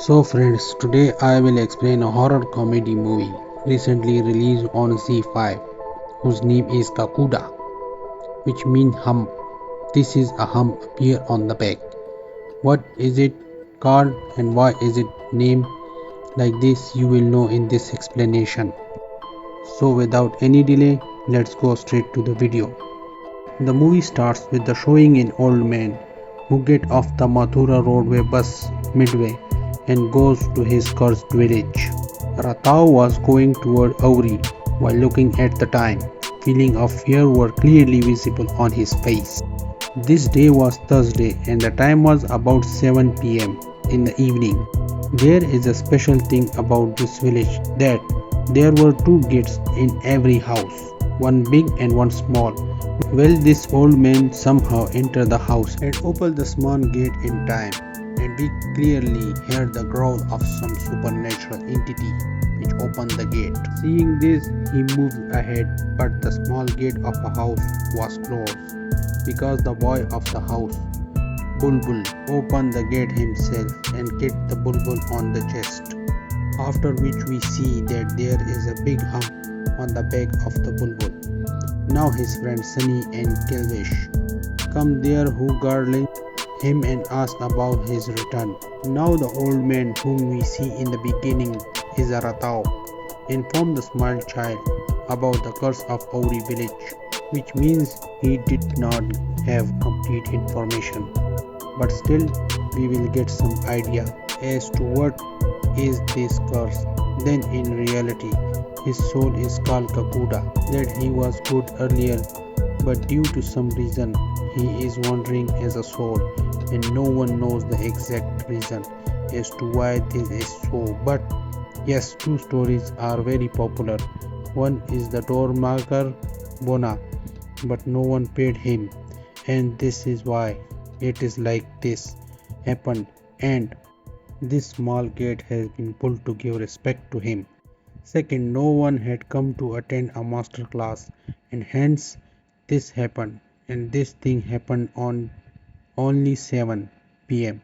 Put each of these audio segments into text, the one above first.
So friends, today I will explain a horror comedy movie recently released on Z5 whose name is Kakuda, which means hump. This is a hump appear on the back. What is it called and why is it named like this you will know in this explanation. So without any delay, let's go straight to the video. The movie starts with the showing an old man who gets off the Mathura roadway bus midway and goes to his cursed village. Ratau was going toward Auri while looking at the time. Feeling of fear were clearly visible on his face. This day was Thursday and the time was about 7 p.m. in the evening. There is a special thing about this village that there were two gates in every house, one big and one small. Well, this old man somehow entered the house and opened the small gate in time, and we clearly heard the growl of some supernatural entity which opened the gate. Seeing this, he moved ahead, but the small gate of a house was closed because the boy of the house, Bulbul, opened the gate himself and hit the Bulbul on the chest. After which we see that there is a big hump on the back of the Bulbul. Now his friends Sunny and Kelvish come there who guarding him and ask about his return. Now the old man whom we see in the beginning is a Ratau informed the small child about the curse of Auri village, which means he did not have complete information. But still we will get some idea as to what is this curse. Then in reality his soul is called Kakuda, that he was good earlier but due to some reason he is wandering as a soul and no one knows the exact reason as to why this is so. But yes, two stories are very popular. One is the door marker Bona, but no one paid him, and this is why it is like this happened, and this small gate has been pulled to give respect to him. Second, no one had come to attend a master class, and hence this happened, and this thing happened on only 7 p.m.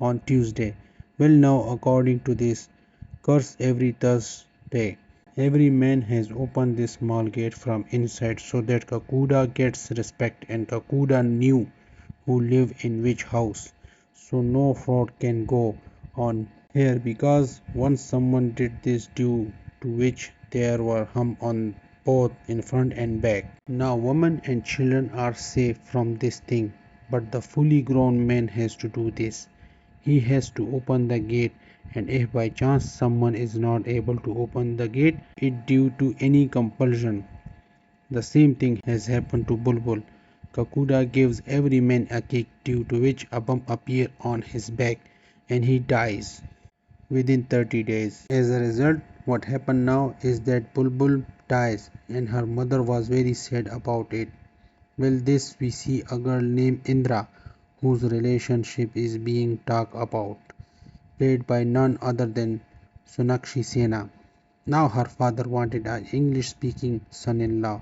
on Tuesday. Well, now according to this curse, every Thursday every man has opened this small gate from inside so that Kakuda gets respect, and Kakuda knew who live in which house, so no fraud can go on here because once someone did this due to which there were hump on both in front and back. Now women and children are safe from this thing, but the fully grown man has to do this. He has to open the gate, and if by chance someone is not able to open the gate it due to any compulsion. The same thing has happened to Bulbul. Kakuda gives every man a kick due to which a bump appears on his back and he dies within 30 days. As a result, what happened now is that Bulbul dies and her mother was very sad about it. Well, this we see a girl named Indra whose relationship is being talked about, played by none other than Sonakshi Sinha. Now her father wanted an English speaking son-in-law,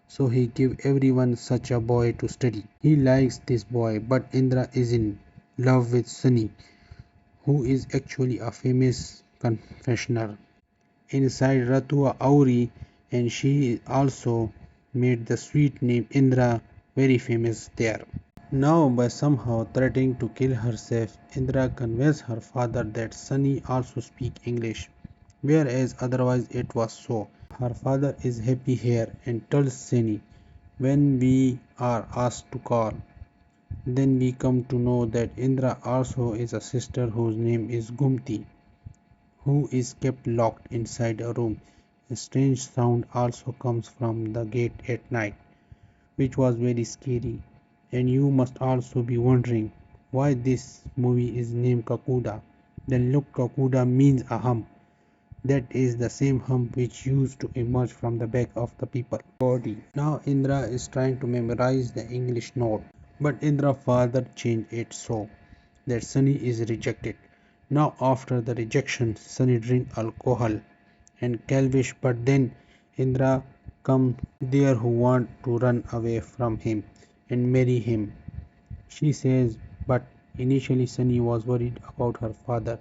so he gave everyone such a boy to study. He likes this boy, but Indra is in love with Sunny, who is actually a famous confessioner inside Ratua Auri, and she also made the sweet name Indra very famous there. Now, by somehow threatening to kill herself, Indra convinced her father that Sunny also speaks English, whereas otherwise it was so. Her father is happy here and tells Sunny when we are asked to call. Then we come to know that Indra also is a sister whose name is Gumti, who is kept locked inside a room. A strange sound also comes from the gate at night, which was very scary. And you must also be wondering why this movie is named Kakuda. Then look, Kakuda means a hump. That is the same hump which used to emerge from the back of the people's body. Now Indra is trying to memorize the English note, but Indra's father changed it so that Sunny is rejected. Now after the rejection, Sunny drink alcohol and Calvish, but then Indra come there who want to run away from him and marry him. She says, but initially Sunny was worried about her father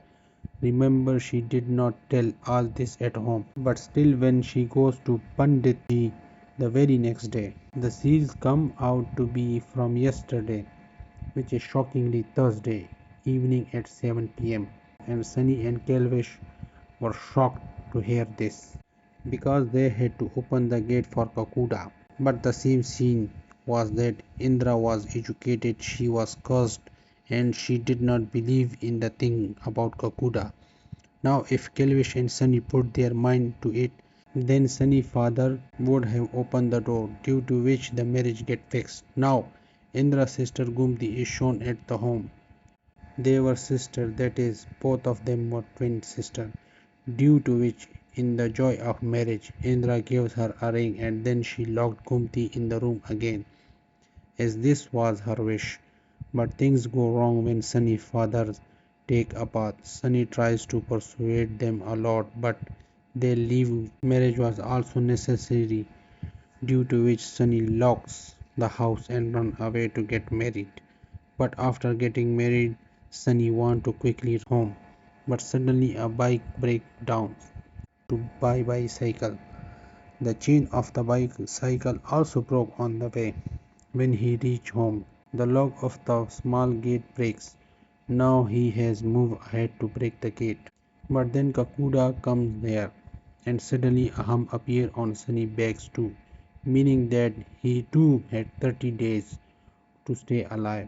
Remember, she did not tell all this at home, but still when she goes to Pandit Ji the very next day, the seals come out to be from yesterday, which is shockingly Thursday evening at 7 p.m. And Sunny and Kelvish were shocked to hear this, because they had to open the gate for Kakuda. But the same scene was that Indra was educated, she was cursed, and she did not believe in the thing about Kakuda. Now if Kelvish and Sunny put their mind to it, then Sunny's father would have opened the door, due to which the marriage get fixed. Now Indra's sister Gumti is shown at the home. They were sisters, that is, both of them were twin sisters, due to which, in the joy of marriage, Indra gives her a ring and then she locked Gumti in the room again, as this was her wish. But things go wrong when Sunny's father take a path. Sunny tries to persuade them a lot, but they leave. Marriage was also necessary, due to which Sunny locks the house and run away to get married. But after getting married, Sunny wants to quickly home. But suddenly a bike breaks down to buy bicycle. The chain of the bicycle also broke on the way. When he reached home, the lock of the small gate breaks. Now he has moved ahead to break the gate. But then Kakuda comes there, and suddenly a hump appears on Sunny's back too, meaning that he too had 30 days to stay alive.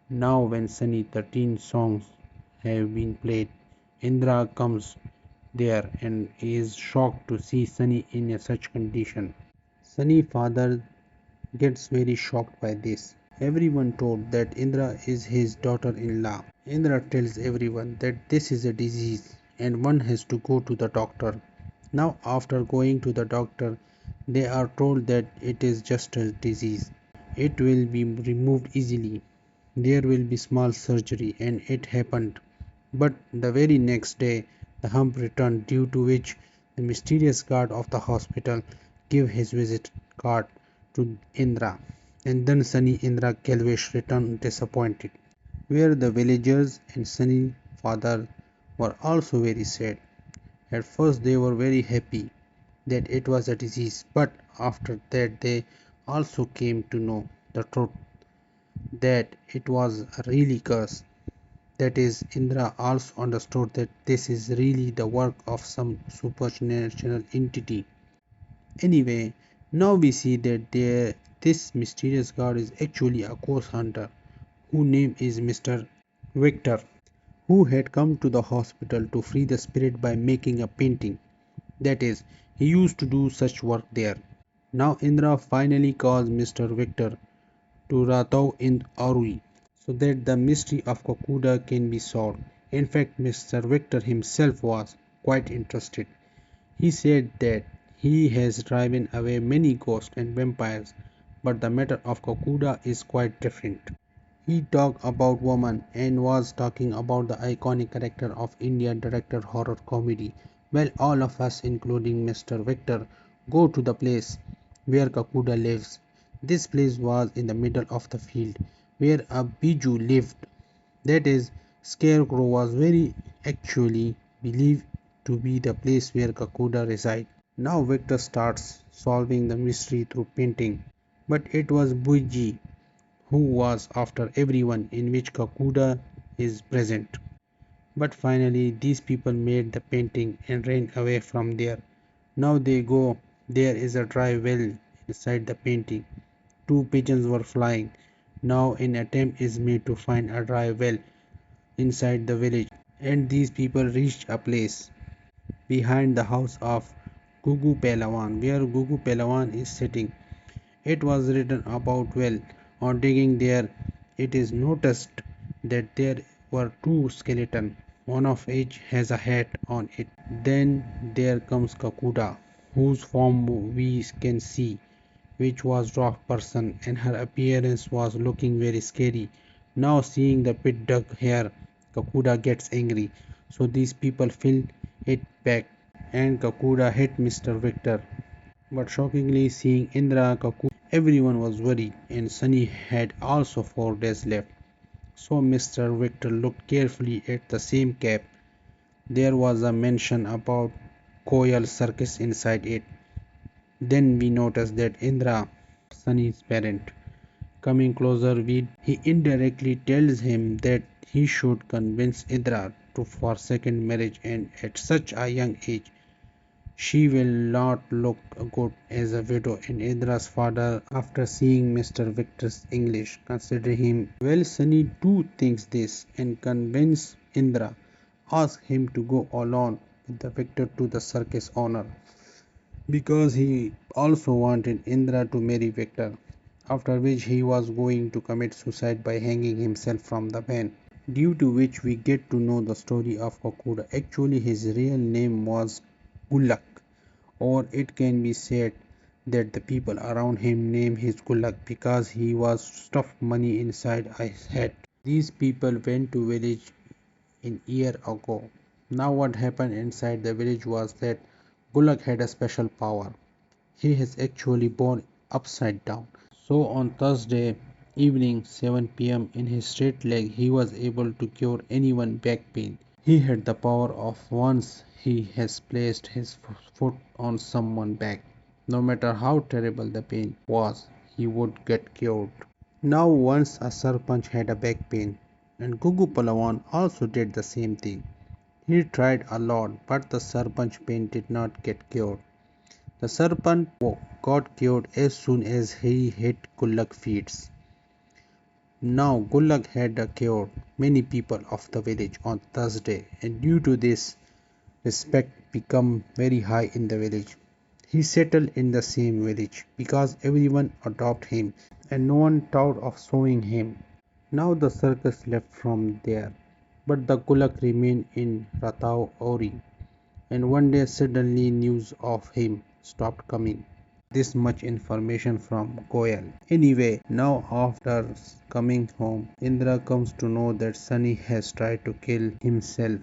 Now when Sunny 13 songs have been played, Indra comes there and is shocked to see Sunny in such condition. Sunny's father gets very shocked by this. Everyone told that Indra is his daughter-in-law. Indra tells everyone that this is a disease and one has to go to the doctor. Now after going to the doctor, they are told that it is just a disease. It will be removed easily. There will be small surgery, and it happened. But the very next day the hump returned, due to which the mysterious guard of the hospital gave his visit card to Indra. And then Sunny Indra Kelvish returned disappointed, where the villagers and Sunny's father were also very sad. At first they were very happy that it was a disease, but after that they also came to know the truth, that it was a really curse. That is, Indra also understood that this is really the work of some supernatural entity. Anyway, now we see that this mysterious god is actually a ghost hunter, whose name is Mr. Victor, who had come to the hospital to free the spirit by making a painting. That is, he used to do such work there. Now Indra finally calls Mr. Victor to Ratau in Arui, so that the mystery of Kakuda can be solved. In fact, Mr. Victor himself was quite interested. He said that he has driven away many ghosts and vampires, but the matter of Kakuda is quite different. He talked about woman and was talking about the iconic character of Indian director horror comedy. Well, all of us, including Mr. Victor, go to the place where Kakuda lives. This place was in the middle of the field where a Biju lived. That is, Scarecrow was very actually believed to be the place where Kakuda resides. Now Victor starts solving the mystery through painting, but it was Buiji who was after everyone, in which Kakuda is present. But finally these people made the painting and ran away from there. Now they go, there is a dry well inside the painting. Two pigeons were flying. Now an attempt is made to find a dry well inside the village, and these people reached a place behind the house of Gugu Pehlawan, where Gugu Pehlawan is sitting. It was written about well. On digging there, it is noticed that there were two skeletons, one of each has a hat on it. Then there comes Kakuda, whose form we can see, which was dwarf person, and her appearance was looking very scary. Now seeing the pit dug here, Kakuda gets angry, so these people fill it back, and Kakuda hit Mr. Victor. But shockingly, seeing Indra, Kakuda, everyone was worried, and Sunny had also 4 days left. So Mr. Victor looked carefully at the same cap There was a mention about Koyal circus inside it. Then we noticed that Indra, Sunny's parent, coming closer he indirectly tells him that he should convince Indra to for second marriage, and at such a young age she will not look good as a widow. And Indra's father, after seeing Mr. Victor's English, consider him well. Sunny too thinks this and convince Indra, ask him to go along with the Victor to the circus owner, because he also wanted Indra to marry Victor, after which he was going to commit suicide by hanging himself from the van. Due to which we get to know the story of Kakuda. Actually his real name was Gulak, or it can be said that the people around him named his Gulak because he was stuffed money inside his head. These people went to village in year ago. Now what happened inside the village was that Gulak had a special power. He has actually born upside down. So on Thursday evening 7 p.m. in his straight leg he was able to cure anyone back pain. He had the power of once he has placed his foot on someone's back, no matter how terrible the pain was, he would get cured. Now once a Sarpanch had a back pain, and Gugu Palawan also did the same thing. He tried a lot, but the Sarpanch pain did not get cured. The Sarpanch got cured as soon as he hit Gullak feet. Now Gullak had cured many people of the village on Thursday, and due to this, respect became very high in the village. He settled in the same village because everyone adopted him and no one thought of suing him. Now the circus left from there, but the Gullak remained in Ratau Ori, and one day suddenly news of him stopped coming. This much information from Goyal. Anyway, now after coming home, Indra comes to know that Sunny has tried to kill himself,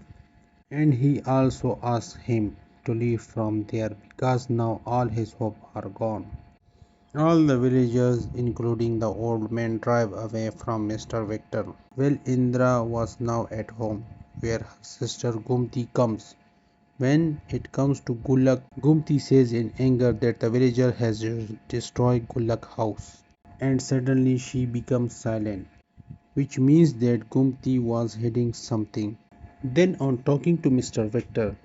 and he also asks him to leave from there because now all his hopes are gone. All the villagers, including the old man, drive away from Mr. Victor. Well, Indra was now at home, where her sister Gumti comes. When it comes to Gulak, Gumti says in anger that the villager has destroyed Gulak's house. And suddenly she becomes silent, which means that Gumti was hiding something. Then on talking to Mr. Victor,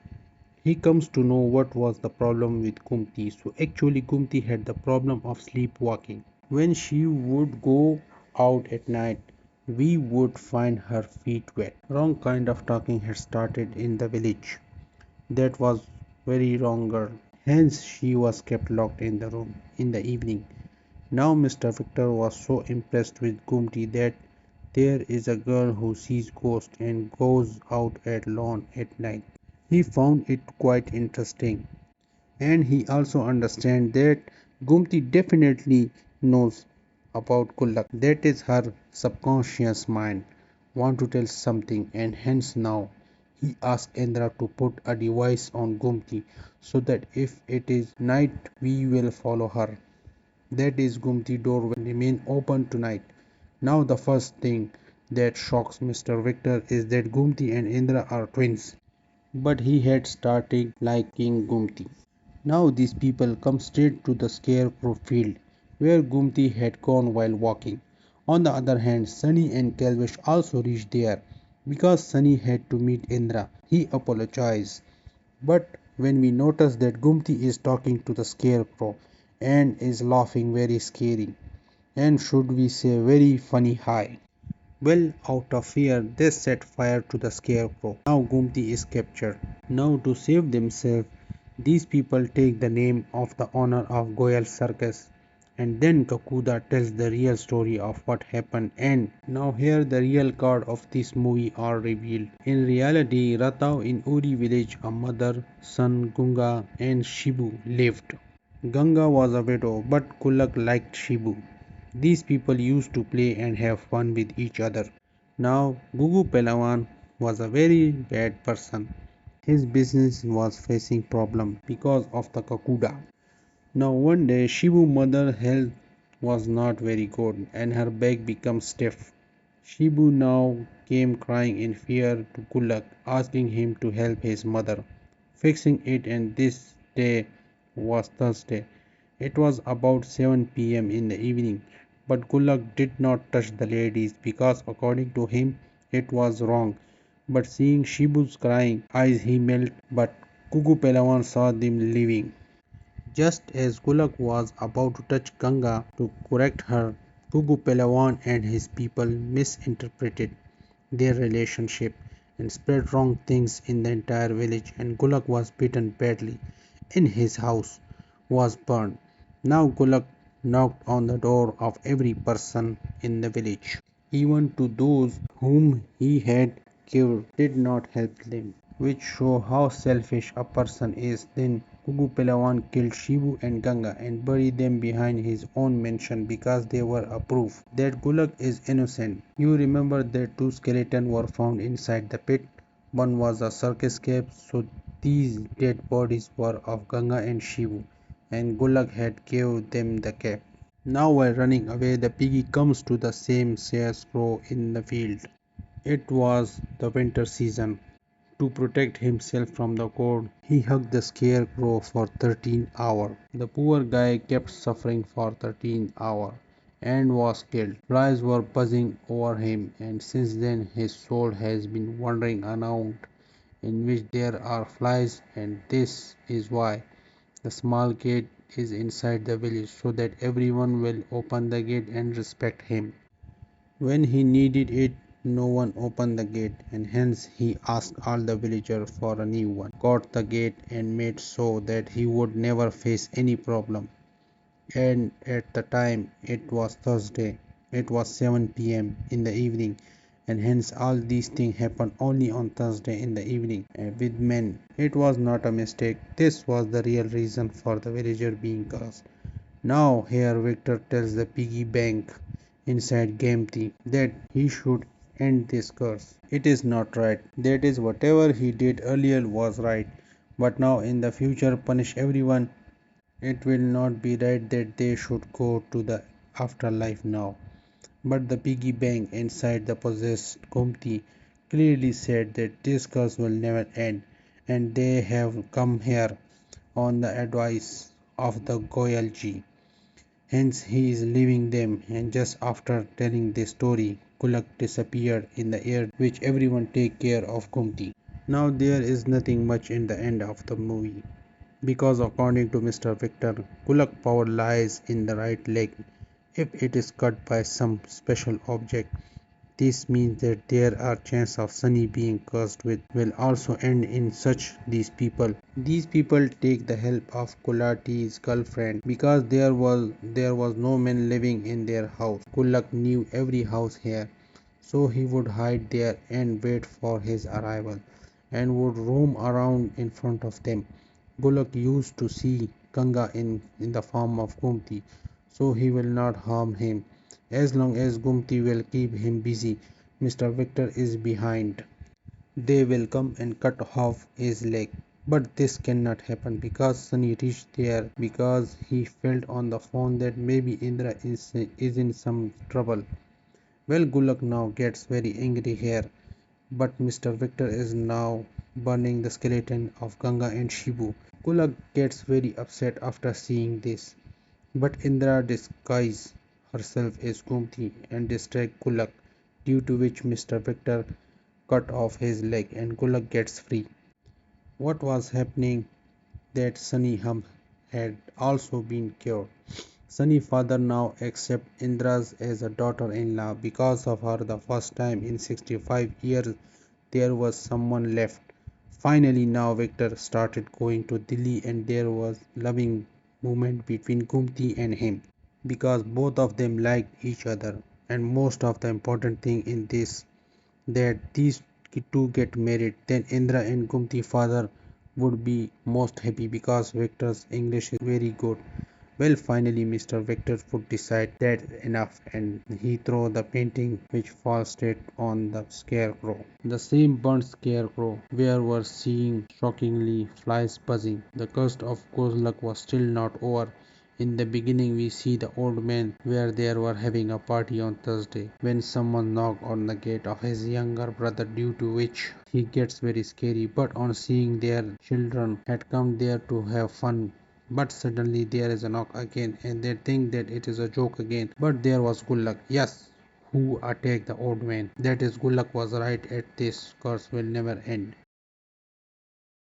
he comes to know what was the problem with Gumti. So actually Gumti had the problem of sleepwalking. When she would go out at night, we would find her feet wet. Wrong kind of talking had started in the village. That was very wrong girl. Hence she was kept locked in the room in the evening. Now Mr. Victor was so impressed with Gumti that there is a girl who sees ghosts and goes out alone at night. He found it quite interesting, and he also understands that Gumti definitely knows about Kulak. That is her subconscious mind want to tell something, and hence now he asks Indra to put a device on Gumti so that if it is night we will follow her. That is Gumti door will remain open tonight. Now the first thing that shocks Mr. Victor is that Gumti and Indra are twins, but he had started liking Gumti. Now these people come straight to the scarecrow field where Gumti had gone while walking. On the other hand, Sunny and Kelvish also reached there because Sunny had to meet Indra. He apologized. But when we notice that Gumti is talking to the scarecrow and is laughing very scary, and should we say very funny high. Well, out of fear, they set fire to the scarecrow. Now Gumti is captured. Now to save themselves, these people take the name of the owner of Goyal Circus, and then Kakuda tells the real story of what happened, and now here the real card of this movie are revealed. In reality, Ratau in Uri village, a mother, son Gunga and Shibu lived. Ganga was a widow, but Kulak liked Shibu. These people used to play and have fun with each other. Now, Gugu Pelawan was a very bad person. His business was facing problem because of the Kakuda. Now one day Shibu's mother's health was not very good and her back became stiff. Shibu now came crying in fear to Gulak, asking him to help his mother fixing it, and this day was Thursday. It was about 7 p.m. in the evening, but Gulak did not touch the ladies because according to him it was wrong. But seeing Shibu's crying eyes he melted, but Kuku Pelawan saw them leaving. Just as Gulak was about to touch Ganga to correct her, Kuku Pelawan and his people misinterpreted their relationship and spread wrong things in the entire village, and Gulak was beaten badly in his house was burned. Now Gulak knocked on the door of every person in the village. Even to those whom he had killed did not help them, which show how selfish a person is. Then Kugu Pelawan killed Shivu and Ganga and buried them behind his own mansion because they were a proof that Gulak is innocent. You remember that two skeletons were found inside the pit. One was a circus cap, so these dead bodies were of Ganga and Shivu, and Gulak had gave them the cap. Now while running away, the piggy comes to the same scarecrow in the field. It was the winter season. To protect himself from the cold, he hugged the scarecrow for 13 hours. The poor guy kept suffering for 13 hours and was killed. Flies were buzzing over him, and since then his soul has been wandering around in which there are flies, and this is why the small gate is inside the village so that everyone will open the gate and respect him. When he needed it, no one opened the gate, and hence he asked all the villagers for a new one, got the gate, and made so that he would never face any problem. And at the time it was Thursday, it was 7 p.m. in the evening, and hence all these things happened only on Thursday in the evening with men. It was not a mistake, this was the real reason for the villager being cursed. Now here Victor tells the piggy bank inside Gamti that he should end this curse. It is not right. That is whatever he did earlier was right. But now in the future punish everyone. It will not be right that they should go to the afterlife now. But the piggy bank inside the possessed Gomti clearly said that this curse will never end, and they have come here on the advice of the Goyalji. Hence he is leaving them, and just after telling this story, Kulak disappeared in the air, which everyone take care of Gomti. Now there is nothing much in the end of the movie, because according to Mr. Victor, Kulak power lies in the right leg. If it is cut by some special object, this means that there are chances of Sunny being cursed with will also end in such these people. These people take the help of Kulati's girlfriend because there was no man living in their house. Kulak knew every house here, so he would hide there and wait for his arrival and would roam around in front of them. Gulak used to see Ganga in the form of Gumti, so he will not harm him. As long as Gumti will keep him busy, Mr. Victor is behind. They will come and cut off his leg. But this cannot happen because Sunny reached there because he felt on the phone that maybe Indra is in some trouble. Well, Gulak now gets very angry here, but Mr. Victor is now burning the skeleton of Ganga and Shibu. Gulak gets very upset after seeing this, but Indra disguises herself as Gumti and distracts Gulak, due to which Mr. Victor cut off his leg and Gulak gets free. What was happening that Sunny Hum had also been cured. Sunny father now accepts Indra's as a daughter-in-law because of her the first time in 65 years there was someone left. Finally now Victor started going to Delhi and there was loving movement between Gumti and him because both of them liked each other, and most of the important thing in this that these two get married, then Indra and Gumti father would be most happy because Victor's English is very good. Well, finally Mr. Victor would decide that's enough and he throw the painting which falls straight on the scarecrow. The same burnt scarecrow where were seeing shockingly flies buzzing. The curse of Kozlak was still not over In the beginning, we see the old man where they were having a party on Thursday when someone knocked on the gate of his younger brother, due to which he gets very scary. But on seeing their children had come there to have fun, but suddenly there is a knock again and they think that it is a joke again. But there was good luck. Yes, who attacked the old man. That is, good luck was right at this curse will never end.